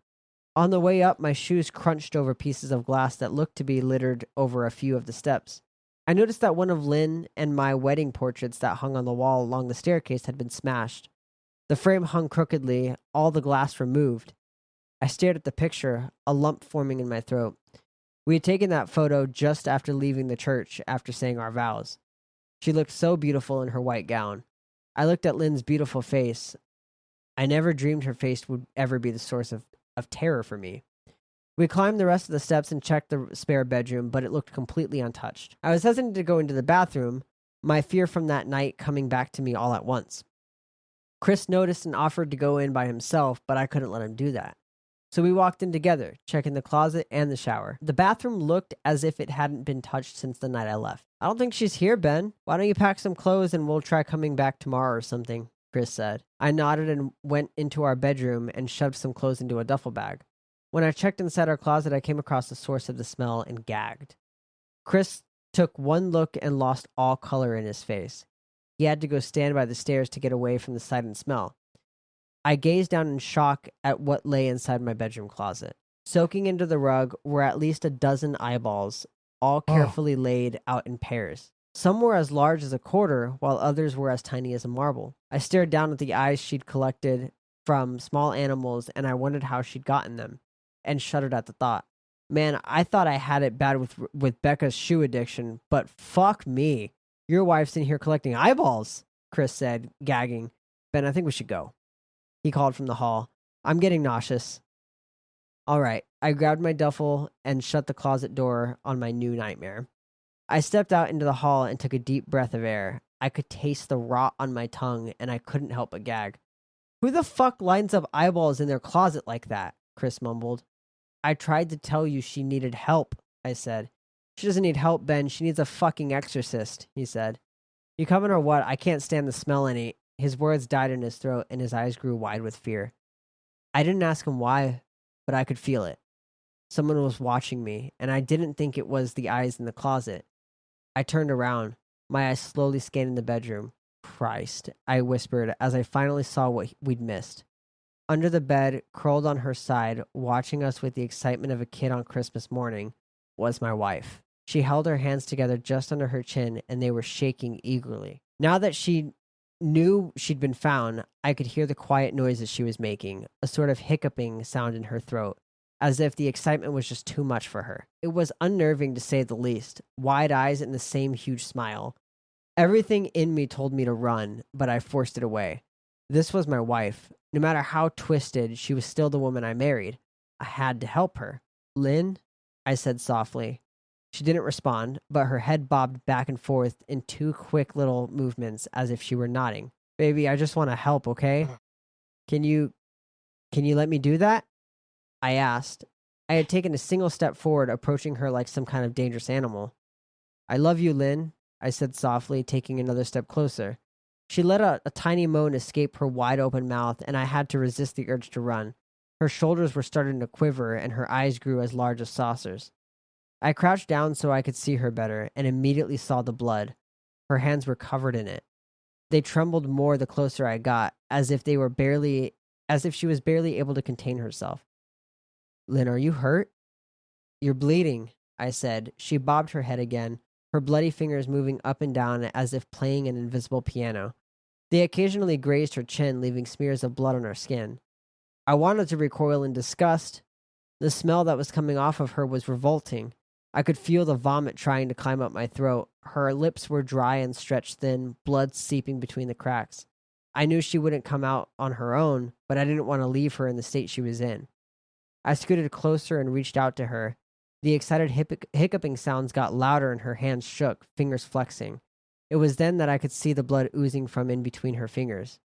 On the way up, my shoes crunched over pieces of glass that looked to be littered over a few of the steps. I noticed that one of Lynn and my wedding portraits that hung on the wall along the staircase had been smashed. The frame hung crookedly, all the glass removed. I stared at the picture, a lump forming in my throat. We had taken that photo just after leaving the church after saying our vows. She looked so beautiful in her white gown. I looked at Lynn's beautiful face. I never dreamed her face would ever be the source of terror for me. We climbed the rest of the steps and checked the spare bedroom, but it looked completely untouched. I was hesitant to go into the bathroom, my fear from that night coming back to me all at once. Chris noticed and offered to go in by himself, but I couldn't let him do that. So we walked in together, checking the closet and the shower. The bathroom looked as if it hadn't been touched since the night I left. I don't think she's here, Ben. Why don't you pack some clothes and we'll try coming back tomorrow or something, Chris said. I nodded and went into our bedroom and shoved some clothes into a duffel bag. When I checked inside our closet, I came across the source of the smell and gagged. Chris took one look and lost all color in his face. He had to go stand by the stairs to get away from the sight and smell. I gazed down in shock at what lay inside my bedroom closet. Soaking into the rug were at least a dozen eyeballs, all carefully laid out in pairs. Some were as large as a quarter, while others were as tiny as a marble. I stared down at the eyes she'd collected from small animals, and I wondered how she'd gotten them, and shuddered at the thought. Man, I thought I had it bad with Becca's shoe addiction, but fuck me. Your wife's in here collecting eyeballs, Chris said, gagging. Ben, I think we should go. He called from the hall. I'm getting nauseous. All right. I grabbed my duffel and shut the closet door on my new nightmare. I stepped out into the hall and took a deep breath of air. I could taste the rot on my tongue, and I couldn't help but gag. Who the fuck lines up eyeballs in their closet like that? Chris mumbled. I tried to tell you she needed help, I said. She doesn't need help, Ben. She needs a fucking exorcist, he said. You coming or what? I can't stand the smell any. His words died in his throat, and his eyes grew wide with fear. I didn't ask him why, but I could feel it. Someone was watching me, and I didn't think it was the eyes in the closet. I turned around, my eyes slowly scanning the bedroom. Christ, I whispered as I finally saw what we'd missed. Under the bed, curled on her side, watching us with the excitement of a kid on Christmas morning, was my wife. She held her hands together just under her chin, and they were shaking eagerly. Now that she knew she'd been found, I could hear the quiet noises she was making, a sort of hiccuping sound in her throat, as if the excitement was just too much for her. It was unnerving to say the least, wide eyes and the same huge smile. Everything in me told me to run, but I forced it away. This was my wife. No matter how twisted, she was still the woman I married. I had to help her. Lynn, I said softly. She didn't respond, but her head bobbed back and forth in two quick little movements as if she were nodding. Baby, I just want to help, okay? Can you let me do that? I asked. I had taken a single step forward, approaching her like some kind of dangerous animal. I love you, Lynn, I said softly, taking another step closer. She let a tiny moan escape her wide open mouth, and I had to resist the urge to run. Her shoulders were starting to quiver, and her eyes grew as large as saucers. I crouched down so I could see her better, and immediately saw the blood. Her hands were covered in it. They trembled more the closer I got, as if she was barely able to contain herself. Lynn, are you hurt? You're bleeding, I said. She bobbed her head again, her bloody fingers moving up and down as if playing an invisible piano. They occasionally grazed her chin, leaving smears of blood on her skin. I wanted to recoil in disgust. The smell that was coming off of her was revolting. I could feel the vomit trying to climb up my throat. Her lips were dry and stretched thin, blood seeping between the cracks. I knew she wouldn't come out on her own, but I didn't want to leave her in the state she was in. I scooted closer and reached out to her. The excited hiccuping sounds got louder and her hands shook, fingers flexing. It was then that I could see the blood oozing from in between her fingers.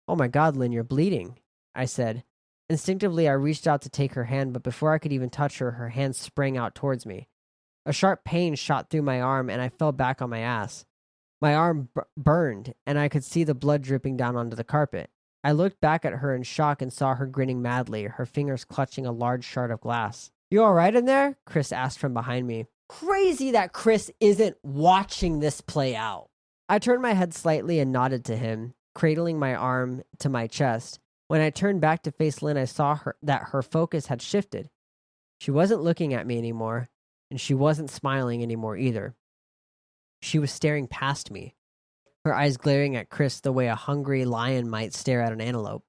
Oh my God, Lynn, you're bleeding, I said. Instinctively, I reached out to take her hand, but before I could even touch her, her hand sprang out towards me. A sharp pain shot through my arm, and I fell back on my ass. My arm burned, and I could see the blood dripping down onto the carpet. I looked back at her in shock and saw her grinning madly, her fingers clutching a large shard of glass. You all right in there? Chris asked from behind me. Crazy that Chris isn't watching this play out. I turned my head slightly and nodded to him, cradling my arm to my chest. When I turned back to face Lynn, I saw that her focus had shifted. She wasn't looking at me anymore, and she wasn't smiling anymore either. She was staring past me, her eyes glaring at Chris the way a hungry lion might stare at an antelope.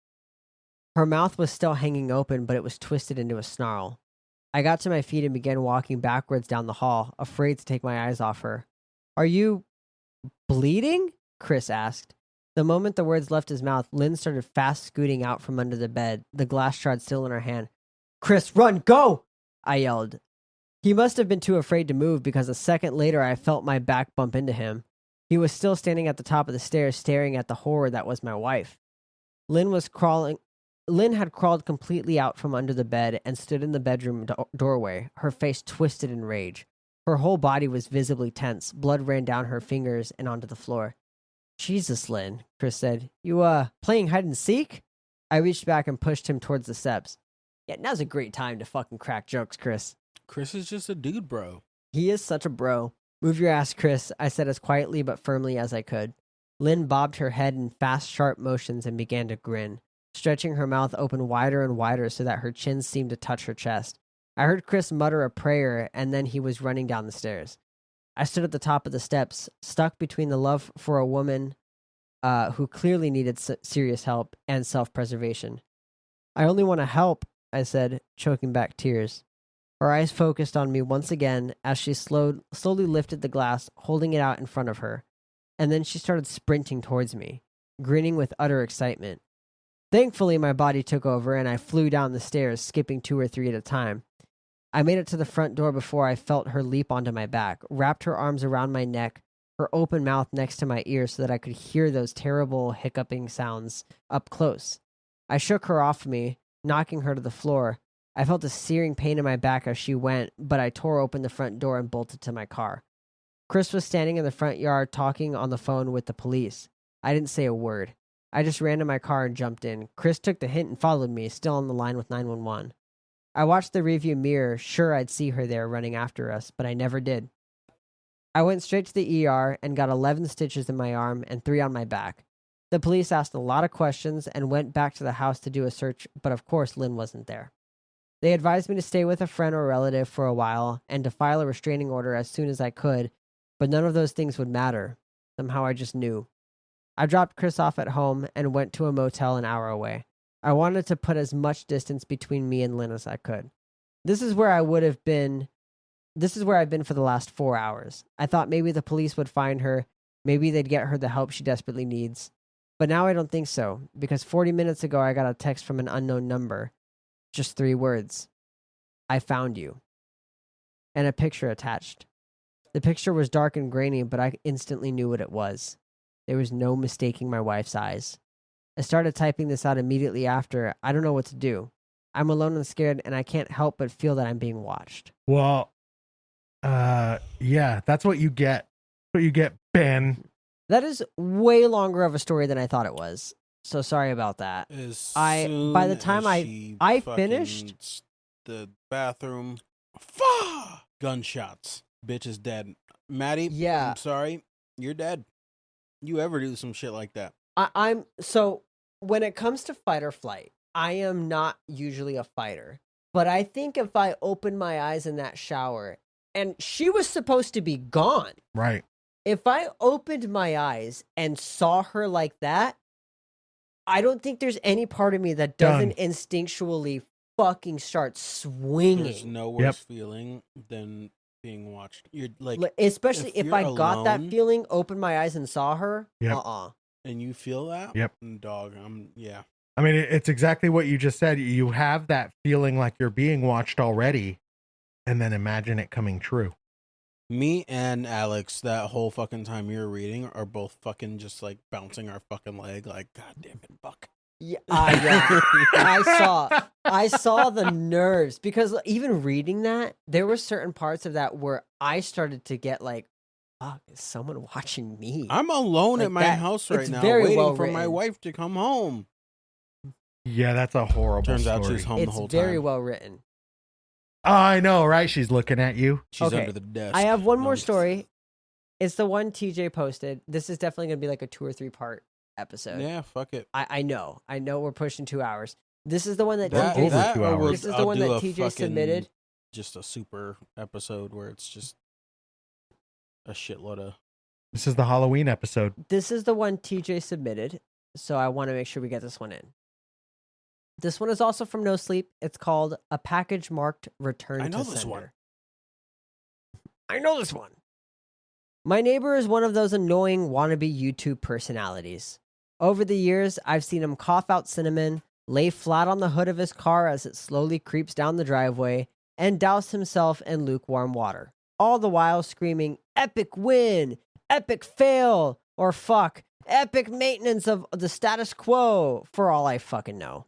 Her mouth was still hanging open, but it was twisted into a snarl. I got to my feet and began walking backwards down the hall, afraid to take my eyes off her. Are you bleeding? Chris asked. The moment the words left his mouth, Lynn started fast scooting out from under the bed, the glass shard still in her hand. Chris, run, go! I yelled. He must have been too afraid to move because a second later I felt my back bump into him. He was still standing at the top of the stairs staring at the horror that was my wife. Lynn had crawled completely out from under the bed and stood in the bedroom doorway, her face twisted in rage. Her whole body was visibly tense. Blood ran down her fingers and onto the floor. Jesus, Lynn, Chris said. You, playing hide and seek? I reached back and pushed him towards the steps. Yeah, now's a great time to fucking crack jokes, Chris.
Chris is just a dude, bro.
He is such a bro. Move your ass, Chris, I said as quietly but firmly as I could. Lynn bobbed her head in fast, sharp motions and began to grin. stretching her mouth open wider and wider so that her chin seemed to touch her chest. I heard Chris mutter a prayer, and then he was running down the stairs. I stood at the top of the steps, stuck between the love for a woman who clearly needed serious help and self-preservation. I only want to help, I said, choking back tears. Her eyes focused on me once again as she slowly lifted the glass, holding it out in front of her. And then she started sprinting towards me, grinning with utter excitement. Thankfully, my body took over and I flew down the stairs, skipping 2 or 3 at a time. I made it to the front door before I felt her leap onto my back, wrapped her arms around my neck, her open mouth next to my ear so that I could hear those terrible hiccuping sounds up close. I shook her off me, knocking her to the floor. I felt a searing pain in my back as she went, but I tore open the front door and bolted to my car. Chris was standing in the front yard talking on the phone with the police. I didn't say a word. I just ran to my car and jumped in. Chris took the hint and followed me, still on the line with 911. I watched the rearview mirror, sure I'd see her there running after us, but I never did. I went straight to the ER and got 11 stitches in my arm and 3 on my back. The police asked a lot of questions and went back to the house to do a search, but of course Lynn wasn't there. They advised me to stay with a friend or relative for a while and to file a restraining order as soon as I could, but none of those things would matter. Somehow I just knew. I dropped Chris off at home and went to a motel an hour away. I wanted to put as much distance between me and Lynn as I could. This is where I've been for the last 4 hours. I thought maybe the police would find her, maybe they'd get her the help she desperately needs. But now I don't think so, because 40 minutes ago I got a text from an unknown number. Just 3 words. I found you. And a picture attached. The picture was dark and grainy, but I instantly knew what it was. There was no mistaking my wife's eyes. I started typing this out immediately after. I don't know what to do. I'm alone and scared, and I can't help but feel that I'm being watched.
Well, yeah, that's what you get. What you get, Ben.
That is way longer of a story than I thought it was. So sorry about that. By the time I finished
the bathroom, gunshots. Bitch is dead. Maddie,
yeah.
I'm sorry. You're dead. You ever do some shit like that?
So when it comes to fight or flight, I am not usually a fighter. But I think if I opened my eyes in that shower and she was supposed to be gone.
Right.
If I opened my eyes and saw her like that, I don't think there's any part of me that doesn't instinctually fucking start swinging.
There's no worse feeling than being watched. You're like,
especially if I got that
alone,
feeling, opened my eyes and saw her.
Yep.
And you feel that?
Yep.
Dog,
I mean, it's exactly what you just said. You have that feeling like you're being watched already, and then imagine it coming true.
Me and Alex, that whole fucking time you were reading, are both fucking just like bouncing our fucking leg, like, God damn it, fuck.
Yeah, I saw the nerves, because even reading that, there were certain parts of that where I started to get like, fuck, is someone watching me?
I'm alone at my house right now, waiting for my wife to come home.
Yeah, that's a horrible
Turns
story.
out she's home the whole time.
It's very well written.
Oh, I know, right? She's looking at you.
She's under the desk.
I have one more story. It's the one TJ posted. This is definitely going to be like a 2 or 3 part episode.
Yeah, fuck it.
I know we're pushing 2 hours. This is the one that TJ submitted.
Just a super episode where it's just a shitload of.
This is the Halloween episode.
This is the one TJ submitted, so I want to make sure we get this one in. This one is also from No Sleep. It's called A Package Marked Return to Sender. I know this one. My neighbor is one of those annoying wannabe YouTube personalities. Over the years, I've seen him cough out cinnamon, lay flat on the hood of his car as it slowly creeps down the driveway, and douse himself in lukewarm water, all the while screaming, "Epic win! Epic fail!" or fuck, "Epic maintenance of the status quo," for all I fucking know.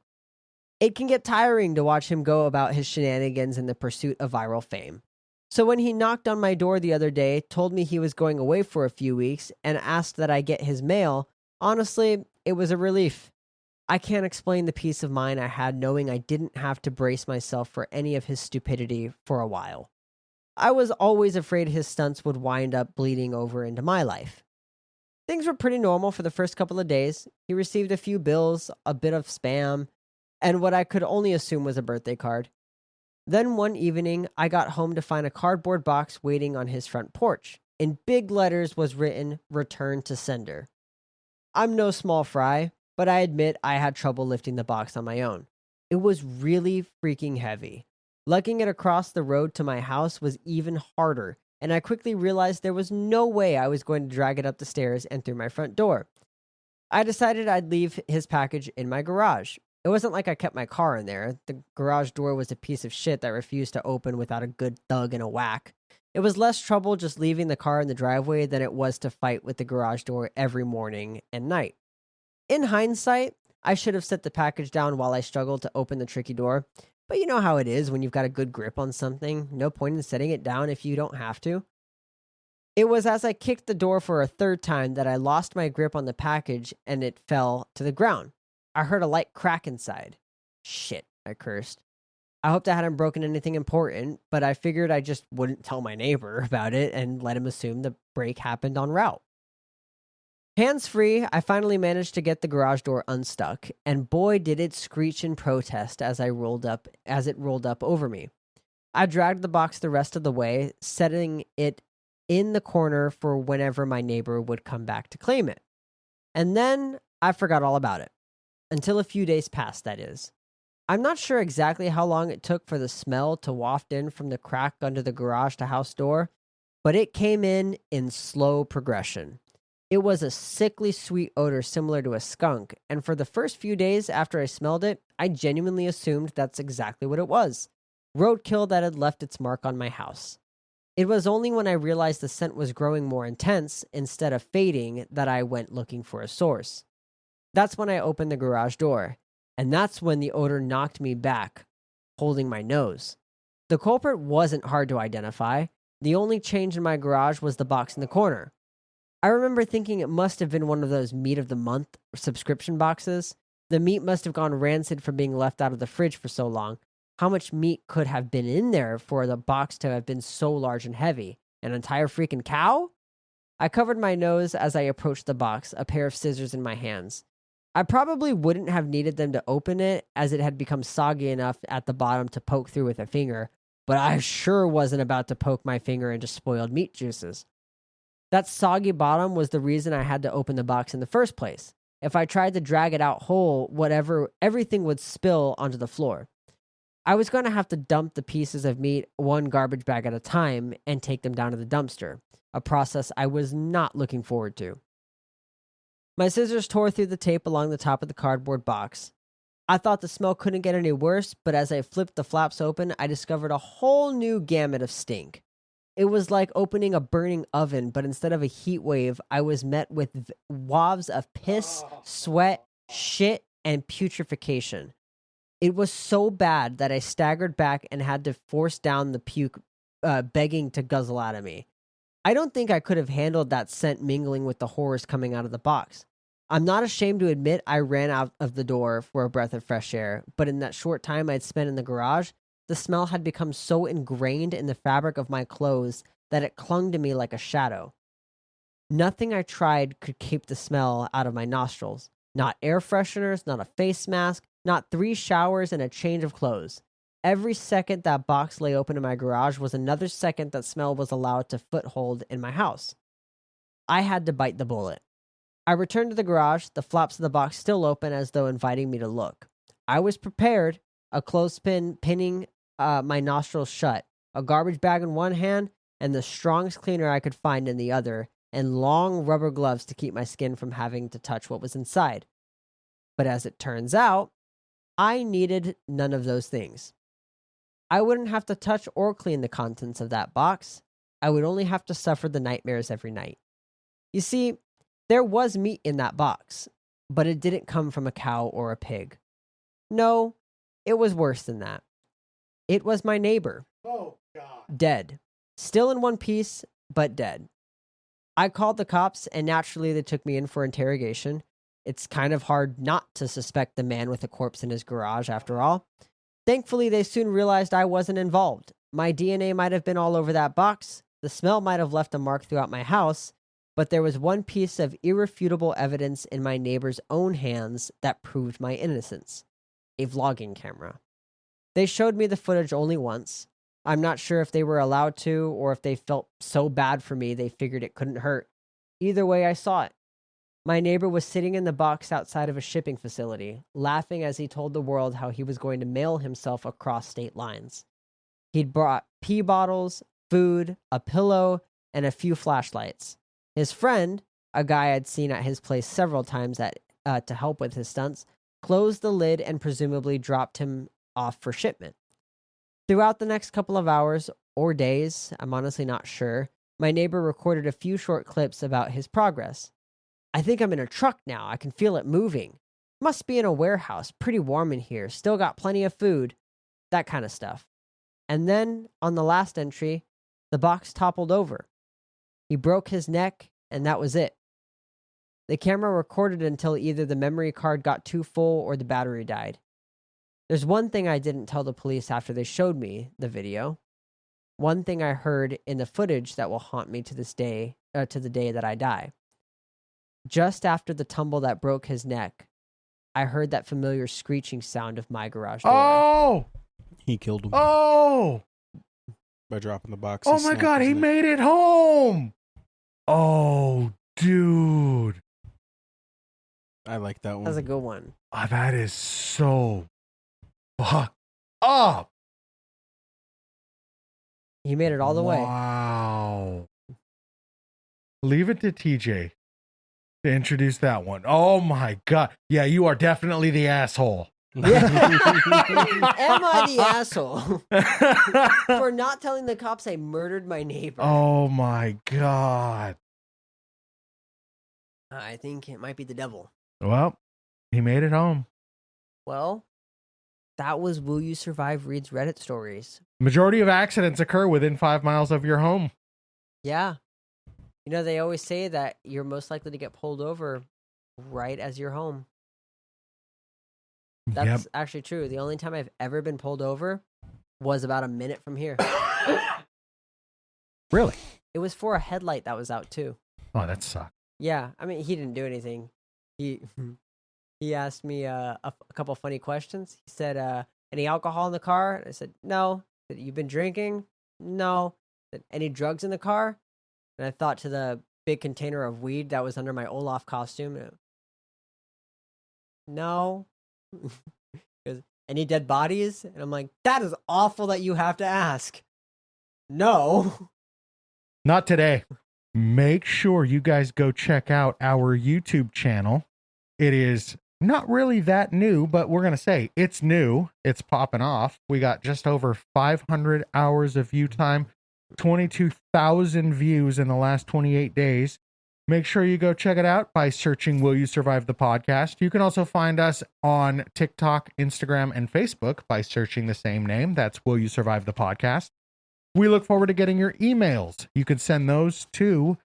It can get tiring to watch him go about his shenanigans in the pursuit of viral fame. So when he knocked on my door the other day, told me he was going away for a few weeks, and asked that I get his mail, honestly, it was a relief. I can't explain the peace of mind I had knowing I didn't have to brace myself for any of his stupidity for a while. I was always afraid his stunts would wind up bleeding over into my life. Things were pretty normal for the first couple of days. He received a few bills, a bit of spam, and what I could only assume was a birthday card. Then one evening, I got home to find a cardboard box waiting on his front porch. In big letters was written, "Return to sender." I'm no small fry, but I admit I had trouble lifting the box on my own. It was really freaking heavy. Lugging it across the road to my house was even harder, and I quickly realized there was no way I was going to drag it up the stairs and through my front door. I decided I'd leave his package in my garage. It wasn't like I kept my car in there. The garage door was a piece of shit that refused to open without a good thug and a whack. It was less trouble just leaving the car in the driveway than it was to fight with the garage door every morning and night. In hindsight, I should have set the package down while I struggled to open the tricky door. But you know how it is when you've got a good grip on something. No point in setting it down if you don't have to. It was as I kicked the door for a third time that I lost my grip on the package and it fell to the ground. I heard a light crack inside. Shit, I cursed. I hoped I hadn't broken anything important, but I figured I just wouldn't tell my neighbor about it and let him assume the break happened en route. Hands free, I finally managed to get the garage door unstuck, and boy did it screech in protest as it rolled up over me. I dragged the box the rest of the way, setting it in the corner for whenever my neighbor would come back to claim it. And then I forgot all about it. Until a few days passed, that is. I'm not sure exactly how long it took for the smell to waft in from the crack under the garage to house door, but it came in slow progression. It was a sickly sweet odor similar to a skunk, and for the first few days after I smelled it, I genuinely assumed that's exactly what it was. Roadkill that had left its mark on my house. It was only when I realized the scent was growing more intense instead of fading that I went looking for a source. That's when I opened the garage door, and that's when the odor knocked me back, holding my nose. The culprit wasn't hard to identify. The only change in my garage was the box in the corner. I remember thinking it must have been one of those meat of the month subscription boxes. The meat must have gone rancid from being left out of the fridge for so long. How much meat could have been in there for the box to have been so large and heavy? An entire freaking cow? I covered my nose as I approached the box, a pair of scissors in my hands. I probably wouldn't have needed them to open it, as it had become soggy enough at the bottom to poke through with a finger, but I sure wasn't about to poke my finger into spoiled meat juices. That soggy bottom was the reason I had to open the box in the first place. If I tried to drag it out whole, everything would spill onto the floor. I was going to have to dump the pieces of meat one garbage bag at a time and take them down to the dumpster, a process I was not looking forward to. My scissors tore through the tape along the top of the cardboard box. I thought the smell couldn't get any worse, but as I flipped the flaps open, I discovered a whole new gamut of stink. It was like opening a burning oven, but instead of a heat wave, I was met with waves of piss, sweat, shit, and putrefaction. It was so bad that I staggered back and had to force down the puke, begging to guzzle out of me. I don't think I could have handled that scent mingling with the horrors coming out of the box. I'm not ashamed to admit I ran out of the door for a breath of fresh air, but in that short time I'd spent in the garage, the smell had become so ingrained in the fabric of my clothes that it clung to me like a shadow. Nothing I tried could keep the smell out of my nostrils. Not air fresheners, not a face mask, not 3 showers and a change of clothes. Every second that box lay open in my garage was another second that smell was allowed to foothold in my house. I had to bite the bullet. I returned to the garage, the flaps of the box still open as though inviting me to look. I was prepared, a clothespin pinning my nostrils shut, a garbage bag in one hand, and the strongest cleaner I could find in the other, and long rubber gloves to keep my skin from having to touch what was inside. But as it turns out, I needed none of those things. I wouldn't have to touch or clean the contents of that box. I would only have to suffer the nightmares every night. You see, there was meat in that box, but it didn't come from a cow or a pig. No, it was worse than that. It was my neighbor.
Oh, God.
Dead. Still in one piece, but dead. I called the cops, and naturally they took me in for interrogation. It's kind of hard not to suspect the man with a corpse in his garage, after all. Thankfully, they soon realized I wasn't involved. My DNA might have been all over that box, the smell might have left a mark throughout my house, But there was one piece of irrefutable evidence in my neighbor's own hands that proved my innocence: a vlogging camera. They showed me the footage only once. I'm not sure if they were allowed to or if they felt so bad for me they figured it couldn't hurt. Either way, I saw it. My neighbor was sitting in the box outside of a shipping facility, laughing as he told the world how he was going to mail himself across state lines. He'd brought pee bottles, food, a pillow, and a few flashlights. His friend, a guy I'd seen at his place several times to help with his stunts, closed the lid and presumably dropped him off for shipment. Throughout the next couple of hours or days, I'm honestly not sure, my neighbor recorded a few short clips about his progress. I think I'm in a truck now. I can feel it moving. Must be in a warehouse. Pretty warm in here. Still got plenty of food. That kind of stuff. And then, on the last entry, the box toppled over. He broke his neck, and that was it. The camera recorded until either the memory card got too full or the battery died. There's one thing I didn't tell the police after they showed me the video. One thing I heard in the footage that will haunt me to this day, to the day that I die. Just after the tumble that broke his neck, I heard that familiar screeching sound of my garage door.
Oh!
He killed him
Oh!
by dropping the box.
Oh my God, he made it home! Oh, dude.
I like that one.
That's a good one.
Oh, that is so fucked up.
He made it all the way.
Wow. Leave it to TJ to introduce that one. Oh my God. Yeah, you are definitely the asshole.
Am I the asshole for not telling the cops I murdered my neighbor?
Oh my God.
I think it might be the devil.
Well, he made it home.
Well, that was Will You Survive Reed's Reddit stories.
Majority of accidents occur within 5 miles of your home.
Yeah. You know, they always say that you're most likely to get pulled over right as you're home. That's actually true. The only time I've ever been pulled over was about a minute from here.
Really?
It was for a headlight that was out too.
Oh, that sucks.
Yeah, I mean, he didn't do anything. He asked me a couple funny questions. He said, "Any alcohol in the car?" I said, "No." He said, "You've been drinking?" "No." I said, "Any drugs in the car?" And I thought to the big container of weed that was under my Olaf costume. No. Because any dead bodies? And I'm like, that is awful that you have to ask. No.
Not today. Make sure you guys go check out our YouTube channel. It is not really that new, but we're going to say it's new. It's popping off. We got just over 500 hours of view time, 22,000 views in the last 28 days. Make sure you go check it out by searching Will You Survive the Podcast. You can also find us on TikTok, Instagram, and Facebook by searching the same name. That's Will You Survive the Podcast. We look forward to getting your emails. You can send those to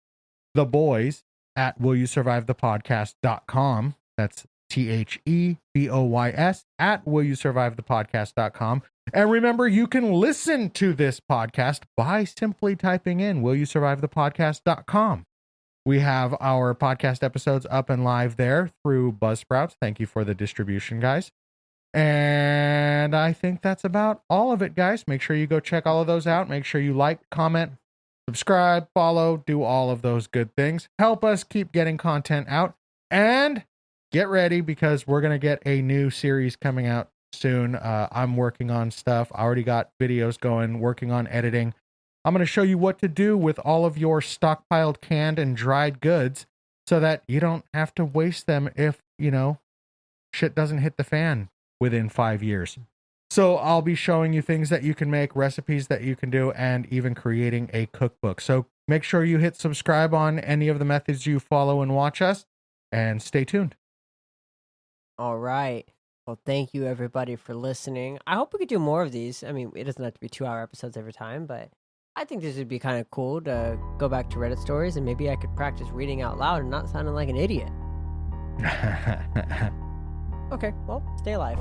the boys at willyousurvivethepodcast.com. That's THEBOYS at willyousurvivethepodcast.com. And remember, you can listen to this podcast by simply typing in willyousurvivethepodcast.com. We have our podcast episodes up and live there through Buzzsprouts. Thank you for the distribution, guys. And I think that's about all of it, guys. Make sure you go check all of those out. Make sure you like, comment, subscribe, follow, do all of those good things. Help us keep getting content out. And get ready because we're going to get a new series coming out soon. I'm working on stuff. I already got videos going, working on editing. I'm going to show you what to do with all of your stockpiled canned and dried goods so that you don't have to waste them if, shit doesn't hit the fan within 5 years. So I'll be showing you things that you can make, recipes that you can do, and even creating a cookbook. So make sure you hit subscribe on any of the methods you follow and watch us, and stay tuned.
All right. Well, thank you everybody for listening. I hope we could do more of these. I mean, it doesn't have to be 2-hour episodes every time, but I think this would be kind of cool to go back to Reddit stories, and maybe I could practice reading out loud and not sounding like an idiot. Okay, well, stay alive.